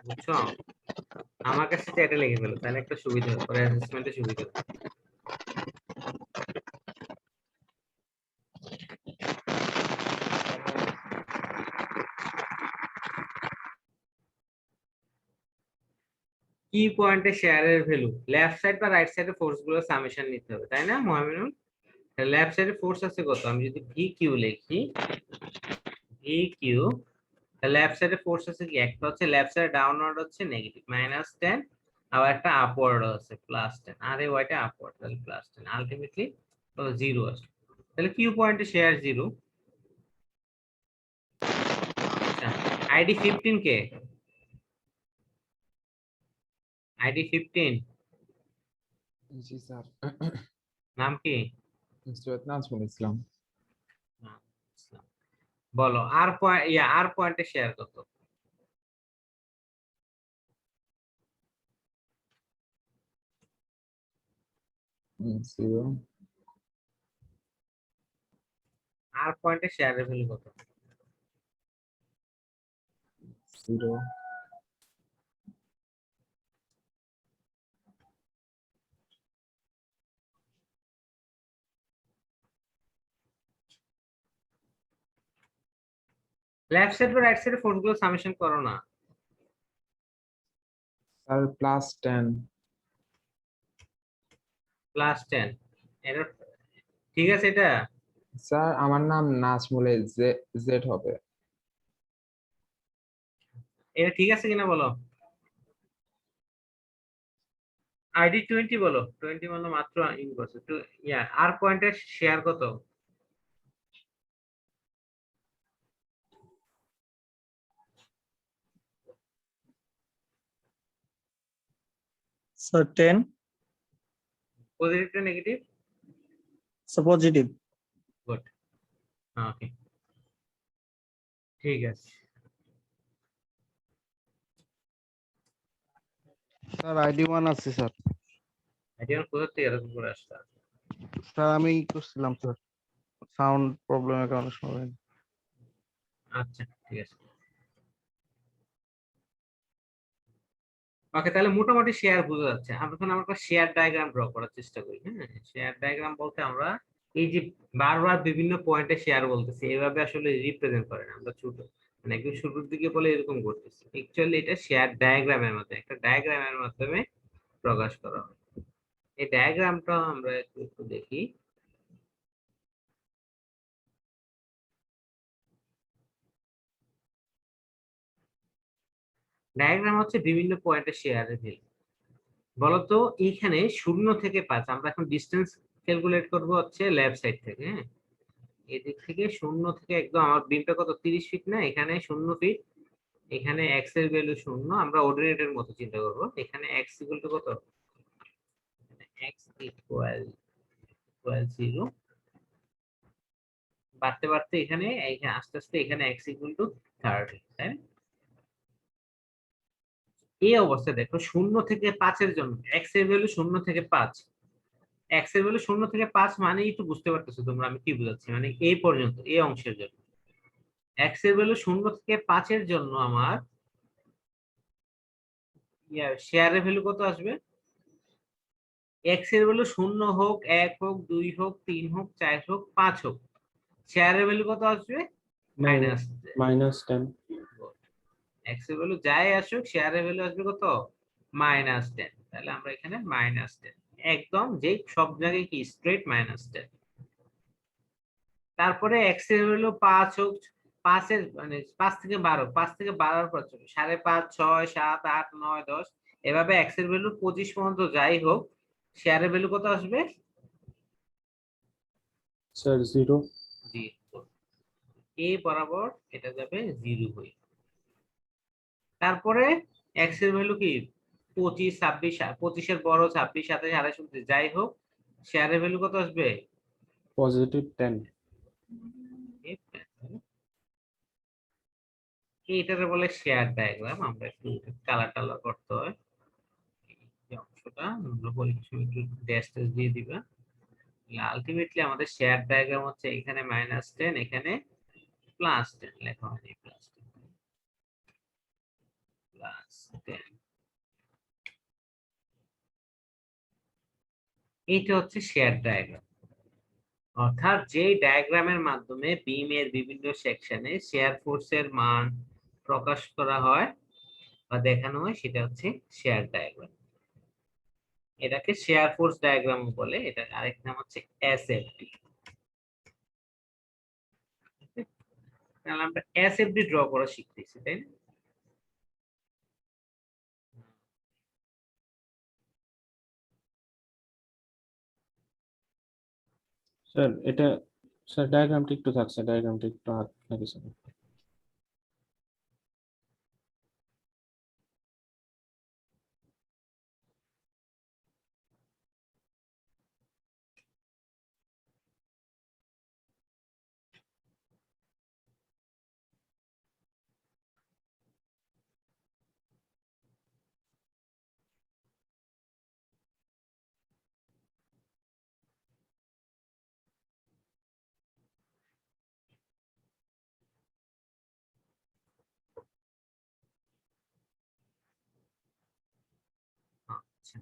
বুঝছো? আমার কাছে চ্যাটে লিখে ফেলো, তাহলে একটা সুবিধা হবে, পরে অ্যাসেসমেন্টে সুবিধা হবে। কি পয়েন্টে শেয়ারের ভ্যালু, লেফট সাইড বা রাইট সাইডে ফোর্স গুলো সামেশন নিতে হবে, তাই না মুহামিনুল? লেফট সাইডে ফোর্স আছে কত? আমি যদি ভি কিউ লিখি, ভি কিউ, লেফট সাইডে ফোর্স আছে কি? একটা হচ্ছে লেফট সাইডে ডাউনওয়ার্ড হচ্ছে নেগেটিভ -10, আবার একটা আপওয়ার্ড আছে +10, আর এই ওয়াইটা আপওয়ার্ড, তাহলে +10 আলটিমেটলি কত? 0 আসে। তাহলে কিউ পয়েন্টে শেয়ার 0। আচ্ছা আইডি 15 কে? আইডি 15 জি স্যার, নাম কি? সৈয়দ নাজমুল ইসলাম। আচ্ছা, বলো আর পয়েন্ট আর পয়েন্টে শেয়ার কত? জিরো। আর পয়েন্টে শেয়ারের ভ্যালু কত? জিরো। লেফট সাইড বা রাইট সাইডে ফোর্স গুলো সামেশন করো না। স্যার +10। +10, এটা ঠিক আছে? এটা স্যার আমার নাম নাজমুল, জেড হবে। এটা ঠিক আছে কিনা বলো? আইডি 20 বলো, 20 বলো মাত্র ইন করছে তো। আর পয়েন্টে শেয়ার কত? Sir, 10. Positive to negative? So positive. Good, okay ঠিক আছে। স্যার আইডি 1 আছে স্যার। আইডি কোথা থেকে এরকম করে আসছে? স্যার আমি করছিলাম স্যার, সাউন্ড প্রবলেমের কারণে শোনা যায়নি। আচ্ছা ঠিক আছে। ওকে তাহলে মোটামুটি শেয়ার বোঝা যাচ্ছে। এখন আমরা একটা শেয়ার ডায়াগ্রাম ড্র করার চেষ্টা করি। হ্যাঁ, শেয়ার ডায়াগ্রাম বলতে আমরা এই যে বারবার বিভিন্ন পয়েন্টে শেয়ার বলতেছি, এইভাবে আসলে রিপ্রেজেন্ট করে না আমরা, ছোট মানে একদম শুরুর দিকে বলে এরকম করতেছি। অ্যাকচুয়ালি এটা শেয়ার ডায়াগ্রামের মাধ্যমে, একটা ডায়াগ্রামের মাধ্যমে প্রকাশ করা হয়। এই ডায়াগ্রামটা আমরা একটু দেখি। ডায়াগ্রাম হচ্ছে বিভিন্ন পয়েন্টে শেয়ারের ভ্যালু। বলতো এইখানে 0 থেকে 5, আমরা এখন ডিস্টেন্স ক্যালকুলেট করব হচ্ছে লেফট সাইড থেকে। হ্যাঁ, এদিক থেকে 0 থেকে একদম আমার বিমটা কত 30 ফিট না, এখানে 0 ফিট, এখানে x এর ভ্যালু 0, আমরা অর্ডিনেটের মতো চিন্তা করব। এখানে x ইকুয়াল টু কত? x ইকুয়াল 0, বাড়তে বাড়তে এখানে আস্তে আস্তে এখানে x ইকুয়াল টু 30, তাই না? এই অবস্থায় দেখো 0 থেকে 5 এর জন্য x এর ভ্যালু 0 থেকে 5, x এর ভ্যালু 0 থেকে 5 মানেই তো বুঝতে পারতেছো তোমরা আমি কি বোঝাচ্ছি, মানে এই পর্যন্ত এই অংশের জন্য x এর ভ্যালু 0 থেকে 5 এর জন্য আমার শেয়ারের ভ্যালু কত আসবে? x এর ভ্যালু 0 হোক, 1 হোক, 2 হোক, 3 হোক, 4 হোক, 5 হোক, শেয়ারের ভ্যালু কত আসবে? মাইনাস -10। x এর ভ্যালু যাই আসুক শেয়ারের ভ্যালু আসবে কত -10, তাহলে আমরা এখানে -10 একদম যে সব জায়গায় কি স্ট্রেট -10। তারপরে x এর ভ্যালু 5 হোক, 5 এর মানে 5 থেকে 12, 5 থেকে 12 পর 5.5, 6, 7, 8, 9, 10 এভাবে x এর ভ্যালু 25 পর্যন্ত যাই হোক শেয়ারের ভ্যালু কত আসবে স্যার 0। জি a বরাবর এটা যাবে 0 হয়ে। তারপরে x এর ভ্যালু কি 25, 26, 25 এর বড় 26, 27, 28, 29 যাই হোক শেয়ারের ভ্যালু কত আসবে +10। এইটাকে বলে শেয়ার ডায়াগ্রাম। আমরা একটু কালার টালার করতে হয় এই অংশটা, আমরা বলি একটু ড্যাশ ড্যাশ দিয়ে দিবা। আলটিমেটলি আমাদের শেয়ার ডায়াগ্রাম হচ্ছে এখানে -10 এখানে +10 লেখা হয় +10। এইটা হচ্ছে শেয়ার ডায়াগ্রাম, অর্থাৎ যে ডায়াগ্রামের মাধ্যমে বিমের বিভিন্ন সেকশনে শেয়ার ফোর্সের মান প্রকাশ করা হয় বা দেখানো হয় সেটা হচ্ছে শেয়ার ডায়াগ্রাম। এটাকে শেয়ার ফোর্স ডায়াগ্রাম বলে, এটা আরেক নাম হচ্ছে এসএফডি। তাহলে আমরা এসএফডি ড্র করা শিখতেছি, তাই না? স্যার এটা স্যার ডায়াগ্রামটা একটু থাকছে, ডায়াগ্রামটা একটু হাত নাকি স্যার? আচ্ছা,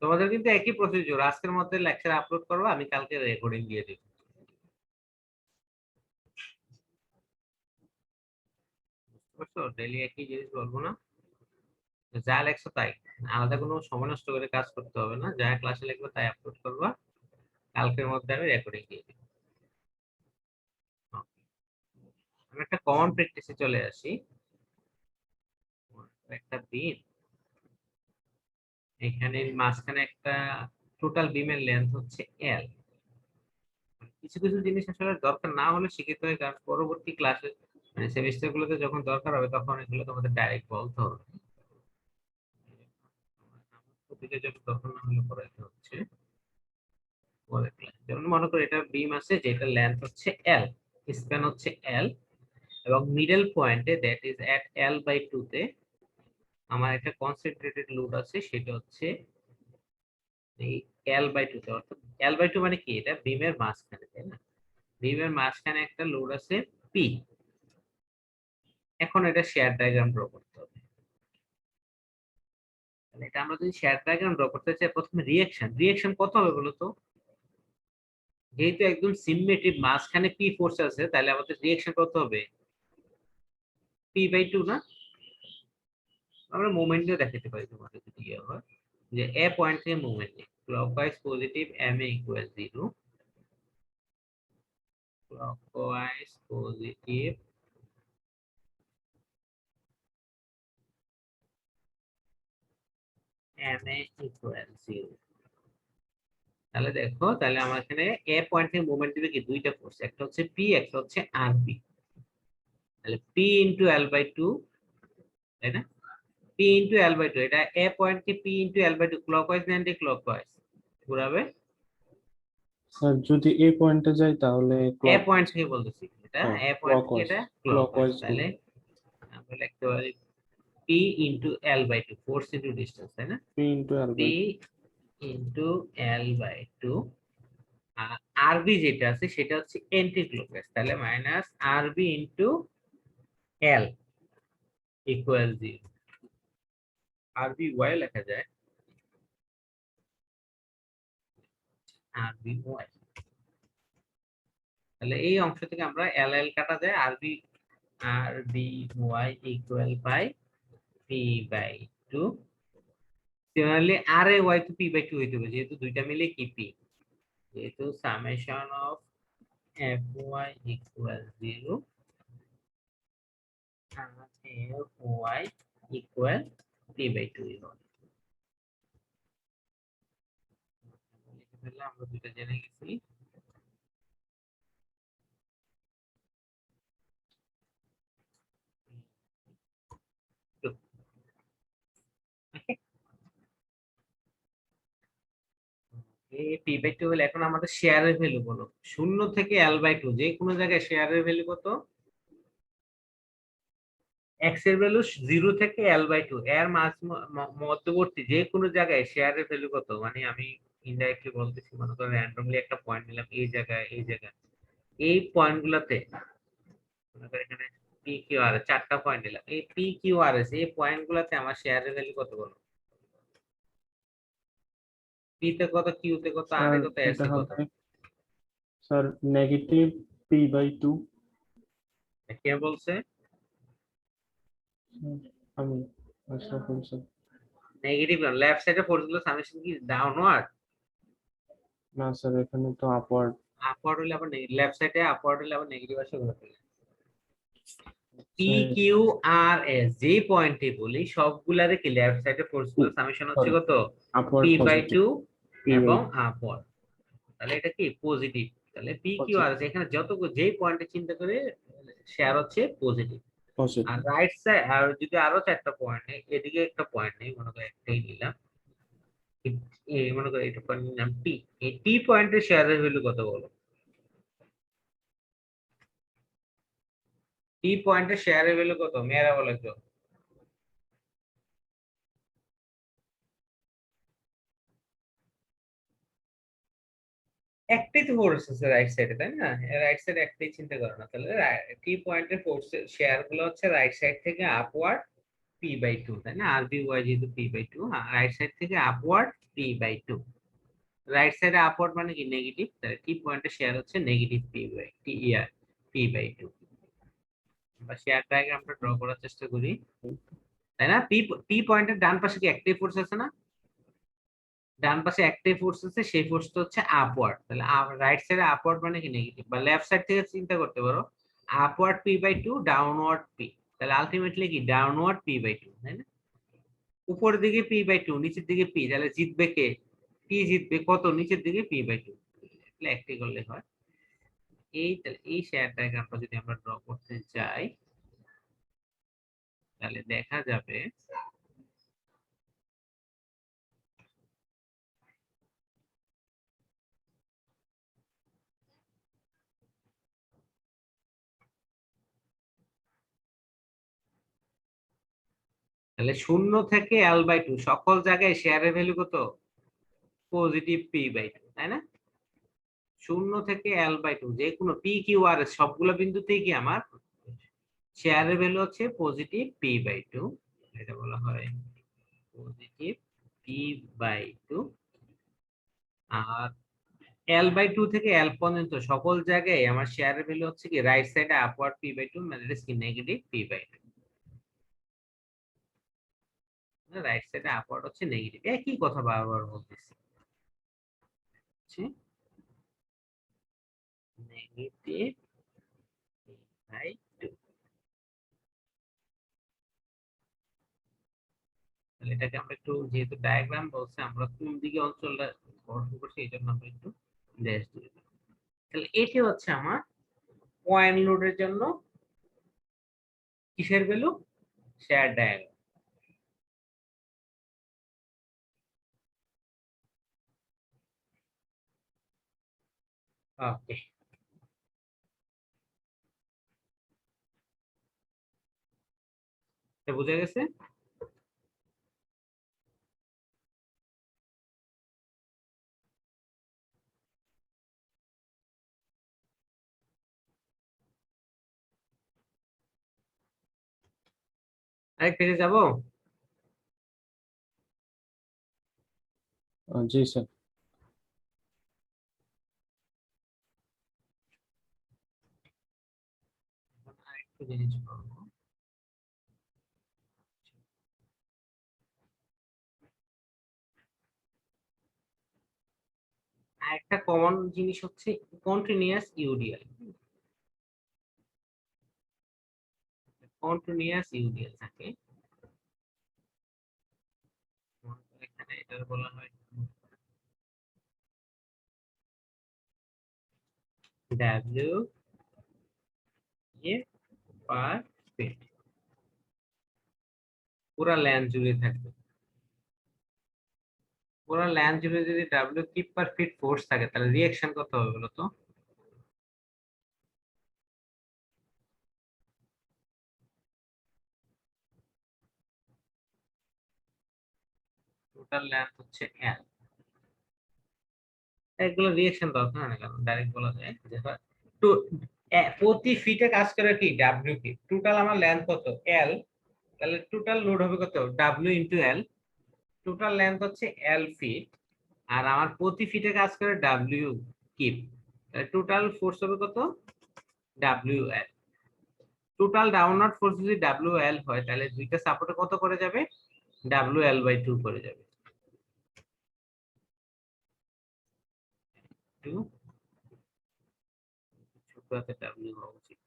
তোমাদের কিন্তু একই প্রসিডিউর, আজকের মধ্যে লেকচার আপলোড করবো, আমি কালকে রেকর্ডিং দিয়ে দিব। বুঝতে পারছো? ডেইলি একই জিনিস বলবো না, যা লেখছো তাই, আলাদা কোনো সময় নষ্ট করে কাজ করতে হবে না, যা ক্লাসে লিখবে তাই আপলোড করবা, কালকের মধ্যে আমি রেকর্ডিং দিয়ে দিব। আমি একটা কমন প্র্যাকটিসে চলে আসি। একটা বিম, এখানে মাঝখানে একটা টোটাল বিমের লেন্থ হচ্ছে এল। কিছু কিছু জিনিস আসলে দরকার না হলে শিখতে হয়, কারণ পরবর্তী ক্লাসে মানে সেমিস্টার গুলোতে যখন দরকার হবে তখন এগুলো তোমাদের ডাইরেক্ট বলতে হবে। প্রতিটা যখন দরকার না হলে পড়াইতে হচ্ছে পরের ক্লাস। যেমন মনে করো এটা বিম আছে যেটা লেন্থ হচ্ছে এল, স্প্যান হচ্ছে এল, এবং মিডল পয়েন্টে দ্যাট ইজ এট L/2 তে আমার একটা কনসেন্ট্রেটেড লোড আছে, সেটা হচ্ছে এই L/2 তে। অর্থাৎ L/2 মানে কি, এটা বিমের মাঝখানে, তাই না? বিমের মাঝখানে একটা লোড আছে পি। এখন এটা শেয়ার ডায়াগ্রাম ড্র করতে হবে। তাহলে এটা আমরা যদি শেয়ার ডায়াগ্রাম ড্র করতে চাই, প্রথমে রিঅ্যাকশন কত হবে বলো তো? যেহেতু একদম সিমেট্রিক মাঝখানে পি ফোর্স আছে, তাহলে আমাদের রিঅ্যাকশন কত হবে P/2 না? আমরা মোমেন্টও দেখাতে পারি তোমাদের যদি ইয়ে হয়, যে এ পয়েন্ট থেকে মুভমেন্ট নেই, clockwise positive ma equal 0, clockwise positive ma equal 0। তাহলে দেখো, তাহলে আমার এখানে এ পয়েন্ট থেকে মুভমেন্ট দিবে কি দুইটা ফোর্স, একটা হচ্ছে পি, একটা হচ্ছে আরবি। তাহলে পি ইন্টু L/2, তাই না? পি ইন্টু L/2, এটা এ পয়েন্ট কে পি ইন্টু L/2 ক্লকওয়াইজ না অ্যান্টি ক্লকওয়াইজ ঘোরাবে? স্যার যদি এই পয়েন্টে যাই তাহলে এ পয়েন্ট থেকে বলতেছি, এটা হ্যাঁ এ পয়েন্ট থেকে ক্লকওয়াইজ, এটা ক্লকওয়াইজ। ক্লকওয়াইজ। তাহলে আমরা লিখতে পারি P into L/2, force into distance, তাই না? P into P L/2। Into L/2, আর আরবি যেটা আছে সেটা হচ্ছে অ্যান্টি ক্লকওয়াইজ, তাহলে মাইনাস আরবি ইন্টু এল ইকুয়াল 0। আরবি ওয়াই লেখা যায়, RBY। তাহলে এই অংশ থেকে আমরা LL কাটা যায়, RBY equal by P/2। Similarly RAY তো P/2 হইতে হবে, যেহেতু দুইটা মিলে কি P, যেহেতু summation of FY equal 0 RAY equal P/2 হবে। তাহলে আমরা দুইটা জেনে গেছি। P/2 হলে এখন আমাদের শেয়ারের ভ্যালু বলো, 0 থেকে L/2 যে কোনো জায়গায় শেয়ারের ভ্যালু কত? x এর ভ্যালু 0 থেকে L/2, এর মধ্যবর্তী যে কোনো জায়গায় শেয়ারের ভ্যালু কত? মানে আমি ইনডাইরেক্টলি বলতেছি, মনে করেন র্যান্ডমলি একটা পয়েন্ট নিলাম, এই জায়গায় এই জায়গায়, এই পয়েন্টগুলোতে মনে করেন এখানে PQR চারটা পয়েন্ট নিলাম, এই PQRS এই পয়েন্টগুলোতে আমার শেয়ারের ভ্যালু কত বলো? P তে কত, Q তে কত, R এ কত, S এটা এ কত? হবে স্যার নেগেটিভ P/2। কে বলছে? আমি আশরাফ হোসেন। নেগেটিভ লেফট সাইডে ফোর্সগুলো সামেশন কি ডাউনওয়ার্ড? না স্যার, এখানে তো আপওয়ার্ড। আপওয়ার্ড হলে আবার লেফট সাইডে আপওয়ার্ড হলে আবার নেগেটিভ আসে ঘুরে। স্যার, PQRS যে পয়েন্টে বলি সবগুলারে কি লেফট সাইডে ফোর্সগুলো সামেশন হচ্ছে কত? আপওয়ার্ড P/2 এবং P/2 আপওয়ার্ড। তাহলে এটা কি পজিটিভ। তাহলে PQRS এখানে যত যেই পয়েন্টে চিন্তা করে শেয়ার হচ্ছে পজিটিভ। পজিটিভ। আর রাইট সাইড আর যদি আরো চারটা পয়েন্ট নেই, এদিকে একটা পয়েন্ট নেই, মনে করো একটাই নিলাম, মনে করো এটা পয়েন্ট নিলাম T, এই T পয়েন্টের শেয়ারের ভ্যালু কত বলো? T পয়েন্টের শেয়ারের ভ্যালু কত মেয়েরা বলে তো? একটাই তো ফোর্স আছে রাইট সাইডে, তাই না? রাইট সাইডে একটাই চিন্তা করো না। তাহলে T পয়েন্টের ফোর্সের শেয়ার গুলো হচ্ছে রাইট সাইড থেকে আপওয়ার্ড P/2, তাই না? RBY যেহেতু P/2, রাইট সাইড থেকে আপওয়ার্ড P/2। রাইট সাইডে আপওয়ার্ড মানে কি নেগেটিভ, তাহলে T পয়েন্টের শেয়ার হচ্ছে নেগেটিভ P/2। আমরা শেয়ার ডায়াগ্রামটা ড্র করার চেষ্টা করি, তাই না? P পয়েন্টের ডান পাশে কি একটাই ফোর্স আছে না? ডান পাশে একটাই ফোর্স আছে, সেই ফোর্সটা হচ্ছে আপওয়ার্ড। তাহলে রাইট সাইডে আপওয়ার্ড মানে কি নেগেটিভ, বা লেফট সাইড থেকে চিন্তা করতে পারো আপওয়ার্ড P/2 ডাউনওয়ার্ড P, তাহলে আলটিমেটলি কি ডাউনওয়ার্ড P/2, তাই না? উপরের দিকে P/2, নিচের দিকে P, তাহলে জিতবে কে? P জিতবে কত? নিচের দিকে P/2। তাহলে একটাই করলে হয়। তাহলে এই শেয়ার ডায়াগ্রামটা যদি আমরা ড্র করতে চাই, তাহলে দেখা যাবে তাহলে 0 থেকে L/2 সকল জায়গায় শেয়ারের ভ্যালু কত? পজিটিভ P/2, তাই না? 0 থেকে L/2 যে কোনো PQRS সবগুলো বিন্দুতেই কি আমার শেয়ারের ভ্যালু হচ্ছে পজিটিভ P/2। এটা বলা হয় পজিটিভ P/2। আর L/2 থেকে L পর্যন্ত সকল জায়গায় আমার শেয়ারের ভ্যালু হচ্ছে কি রাইট সাইডে আপওয়ার্ড P/2 মানে এটা কি নেগেটিভ P/2। রাইট সাইডে আপওয়ার্ড হচ্ছে নেগেটিভ, একই কথা বারবার বলতেছি, নেগেটিভ P/2। তাহলে এটাকে আমরা একটু, যেহেতু ডায়াগ্রাম বলছে, আমরা কোন দিকে অঞ্চলটা গঠন করছি এই জন্য আমরা একটু ড্যাশ দিয়ে দিই। তাহলে এটি হচ্ছে আমার পয়েন্ট লোডের জন্য কিসের ভ্যালু? Share diagram. ওকে, এটা বোঝা গেছে? আরেক পেজে যাব। জি স্যার। একটু জিনিস করবো। একটা কমন জিনিস হচ্ছে কন্টিনিউয়াস ইউডিএল। কন্টিনিউয়াস ইউডিএল থাকে, এখানে এটার বলা হয় ডাব্লিউ এ পার ফিট, পুরা ল্যান্ড জুড়ে থাকবে। পুরা ল্যান্ড জুড়ে যদি ডাব্লিউ কিপ পার ফিট ফোর্স থাকে তাহলে রিঅ্যাকশন কত হবে বলো তো? টোটাল লেন্থ হচ্ছে এল। এগুলো রিঅ্যাকশন দরকার হয় না, কারণ ডাইরেক্ট বলা যায় যে তো প্রতি ফিটে কাজ করে কি ডাব্লিউ কি, টোটাল আমার লেন্থ কত এল, তাহলে টোটাল লোড হবে কত ডাব্লিউ ইনটু এল। টোটাল লেন্থ হচ্ছে এল ফিট, আর আমার প্রতি ফিটে কাজ করে ডাব্লিউ কিপ, তাহলে টোটাল ফোর্স হবে কত W L. Total downward force যদি ডাব্লিউ এল হয় তাহলে দুইটা সাপোর্টে কত করে যাবে ডাব্লিউ এল বাই 2 করে যাবে। 2 ছোট হাতে ডাব্লিউ হওয়া উচিত,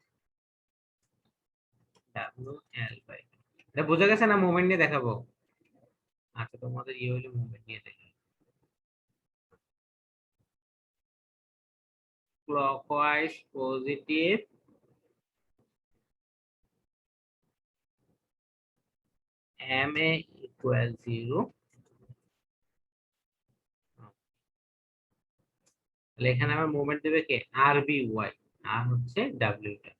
ডাব্লিউ এল বাই 2। এটা বোঝা গেছে না? মুভমেন্ট নিয়ে দেখাবো। আচ্ছা তোমাদের ইয়ে হলো মুভমেন্ট নিয়ে দেখাবো। ক্লকওয়াইজ পজিটিভ ma equal 0, তাহলে এখানে আমার মুভমেন্ট দেবে কে আর বি ওয়াই, আর হচ্ছে ডাব্লিউ টা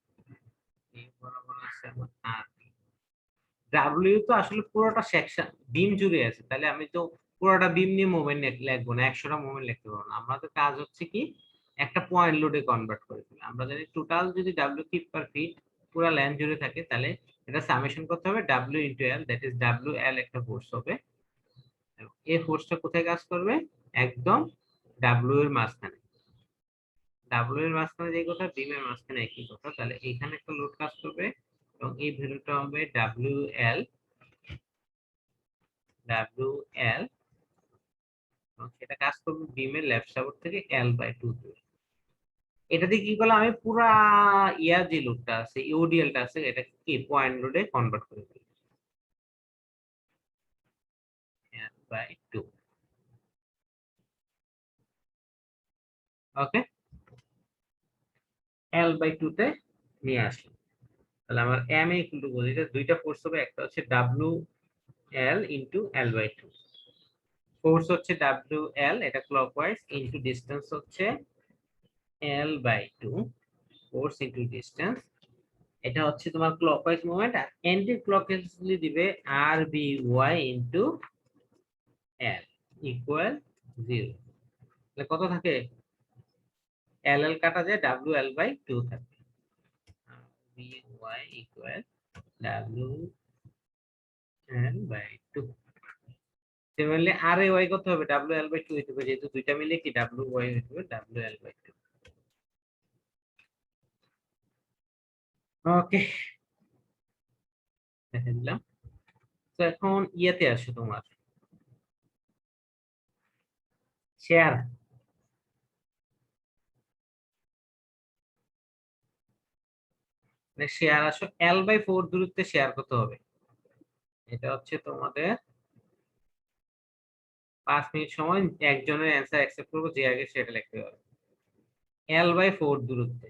এই বরাবর আছে আমার আর। ডাব্লিউ তো আসলে পুরোটা সেকশন বিম জুড়ে আছে, তাহলে আমি তো পুরোটা বিম নিয়ে মুভমেন্ট লিখবো না, 100টা মুভমেন্ট লিখতে পারবো না। আমাদের কাজ হচ্ছে কি একটা পয়েন্ট লোডে কনভার্ট করে দিবে। আমরা জানি টোটাল যদি ডাব্লিউ কিপ পার ফিট পুরো ল্যান্ড জুড়ে থাকে তাহলে এটা সামেশন করতে হবে W into L, that is W L একটা ফোর্স হবে। এই ফোর্সটা কোথায় কাজ করবে? একদম ডাব্লিউ এর মাঝখানে। ডাব্লিউ এর মাঝখানে যে কথা, বিমের মাঝখানে একই কথা, তাহলে এখানে একটা লোড কাজ করবে এবং এই ভ্যালুটা হবে ডাব্লিউ এল, ডাব্লিউ এল, এবং সেটা কাজ করবে বিমের লেফট সাপোর্ট থেকে এল বাই 2 দূরে। এটা দিয়ে কি করলাম আমি পুরা ইয়ার যে লোডটা আছে ইউডিএলটা আছে এটা কি পয়েন্ট লোডে কনভার্ট করে দিই এল বাই 2। ওকে, এল বাই 2 তে নিয়ে আসলাম। তাহলে আমার এম এ ইকুয়াল টু বলি যে দুইটা ফোর্স হবে, একটা হচ্ছে W L into L by 2। Force হচ্ছে ডাব্লিউ এল, এটা ক্লকওয়াইজ, ইনটু ডিসটেন্স হচ্ছে L by 2, force into distance. এটা হচ্ছে তোমার ক্লকওয়াইজ মুভমেন্ট, আর অ্যান্টি ক্লকওয়াইজলি দিবে আর B Y into L equal 0। তাহলে কত থাকে? এল এল কাটা যায়, ডাব্লিউ এল বাই 2 থাকে, B Y equal W L by 2। Similarly R A Y কত হবে? ডাব্লিউ এল বাই 2 হইতে হবে, যেহেতু দুইটা মিলে কি ডাব্লিউ ওয়াই হইতে হবে ডাব্লিউ এল বাই 2। ওকে, দেখে দিলাম। তো এখন ইয়েতে আসো, তোমার শেয়ার। শেয়ার আসো, এল বাই 4 দূরত্বে শেয়ার কত হবে? এটা হচ্ছে তোমাদের 5 মিনিট সময়, একজনের অ্যান্সার অ্যাকসেপ্ট করবো, যে আগে সেটা লিখতে হবে। এল বাই 4 দূরত্বে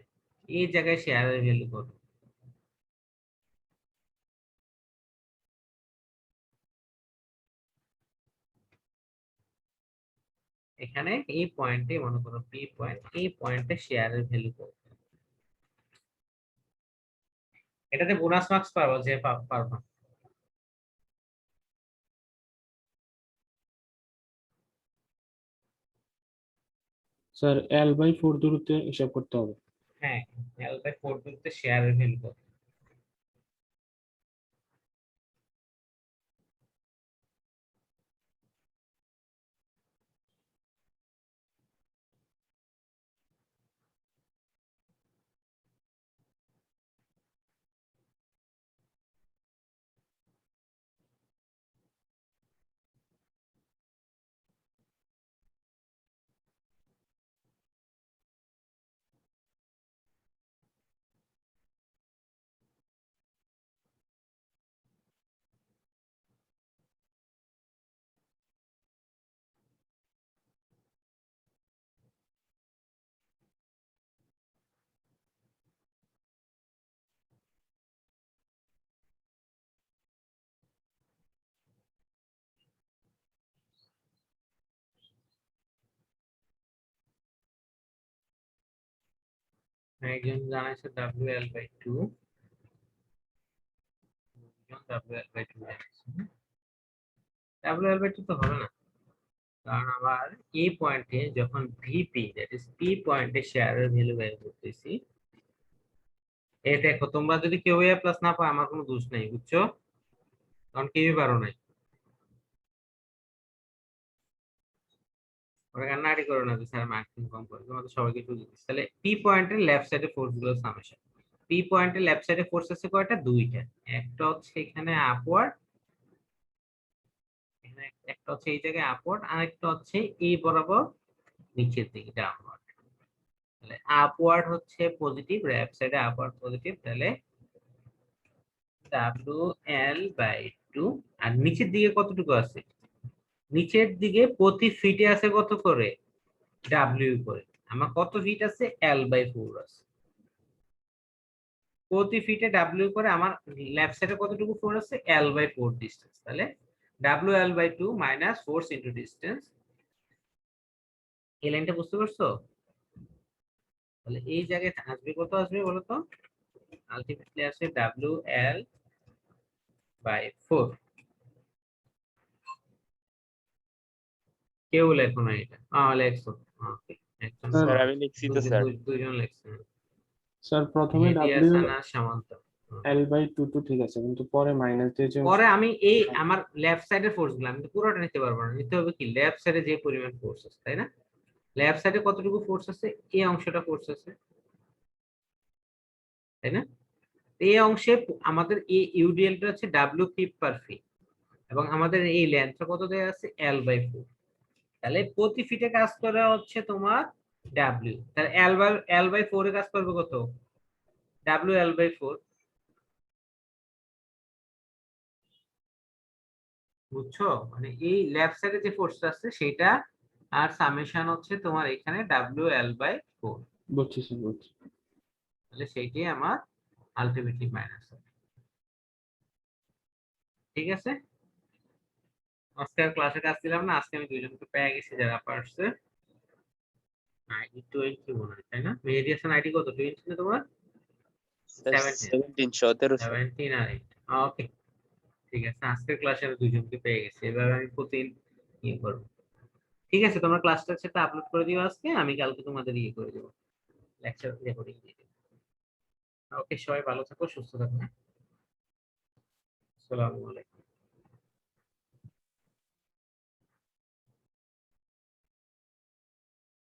এই জায়গায় শেয়ারের ভ্যালু কত? এখানে এই পয়েন্টে মনে করো পি পয়েন্ট, এই পয়েন্টে শেয়ারের ভ্যালু কত? এটাতে বোনাস মার্কস পাবো যে পারবো। স্যার এল বাই 4 দূরত্বে হিসাব করতে হবে। হ্যাঁ, এল বাই 4 দূরত্বে শেয়ারের ভ্যালু কত? একজন জানাইছে WL/2, WL/2 জানাইছে। WL/2 তো হবে না, কারণ আবার এই পয়েন্টে যখন ভিপি দ্যাট ইজ পি পয়েন্টে শেয়ারের ভ্যালু বের করতেছি, এই দেখো তোমরা যদি কেউ এ প্লাস না পাও আমার কোনো দোষ নেই, বুঝছো? কারণ কেউই পারো নাই, ওরা কান্নাকাটি করো না যে স্যার মার্কিং কম করে, তোমাদের সবাইকে সুযোগ দিচ্ছি। তাহলে পি পয়েন্টের লেফট সাইডে ফোর্স গুলো সামেশন। পি পয়েন্টের লেফট সাইডে ফোর্স আছে কয়টা? দুইটা। একটা হচ্ছে এখানে আপওয়ার্ড, একটা হচ্ছে এই জায়গায় আপওয়ার্ড, আর একটা হচ্ছে এই বরাবর নিচের দিকে ডাউনওয়ার্ড। তাহলে আপওয়ার্ড হচ্ছে পজিটিভ, লেফট সাইডে আপওয়ার্ড পজিটিভ, তাহলে WL/2। আর নিচের দিকে কতটুকু আছে? নিচের দিকে প্রতি ফিটে আছে কত করে? W করে। আমার কত ফিট আছে? L/4 আছে। প্রতি ফিটে W করে আমার লেফট সাইডে কতটুকু ফোর্স আছে? L/4 distance. তাহলে WL/2 minus force into distance. এই লাইনটা বুঝতে পারছো? তাহলে এই জায়গায় আসবে কত আসবে বলো তো? আলটিমেটলি আসে WL/4। কেউ লেখো না এটা? লেখছো। ওকে, একজন স্যার আমি লিখছি তো স্যার। দুইজন লেখছে। স্যার প্রথমে মেহেদী W হাসান আর সামান্ত। L/2 তো ঠিক আছে, কিন্তু পরে মাইনাস দিয়েছে। পরে আমি এই আমার লেফট সাইডের ফোর্স গুলো আমি তো পুরোটা নিতে পারবো না, নিতে হবে কি লেফট সাইডে যে পরিমাণ ফোর্স আছে, তাই না? লেফট সাইডে কতটুকু ফোর্স আছে? এই অংশটা ফোর্স আছে, তাই না? এই অংশে আমাদের এই ইউডিএলটা হচ্ছে W ফিট পার ফিট, এবং আমাদের এই লেন্থটা কত দেয়া আছে? L/4। তাহলে প্রতি ফিটে কাজ করে হচ্ছে তোমার W। তাহলে L/4 এ কাজ করবে কত? WL/4। বুঝছো? মানে এই লেফট সাইডে যে ফোর্সটা আছে সেটা, আর সামেশন হচ্ছে তোমার এখানে WL/4। বুঝছি স্যার, বুঝছি। তাহলে সেইটাই আমার আলটিমেটলি মাইনাস হবে। ঠিক আছে, আজকে আর ক্লাসে কাজ দিলাম না, আজকে আমি দুইজনকে পেয়ে গেছি যারা পারছে। আইডি 20 মনে হয়, তাই না? মেহেদী হাসান আইডি কত? 20 না তোমার? 17 17 স্যার। 17 আর 8। ওকে, ঠিক আছে, আজকের ক্লাসে আমি দুইজনকে পেয়ে গেছি, এবার আমি প্রতিদিন ইয়ে করবো। ঠিক আছে, তোমরা ক্লাসটা সেটা আপলোড করে দিও আজকে, আমি কালকে তোমাদের ইয়ে করে দেবো, লেকচার রেকর্ডিং দিয়ে দেবো। ওকে, সবাই ভালো থাকো, সুস্থ থাকো। হ্যাঁ, আসসালামু আলাইকুম।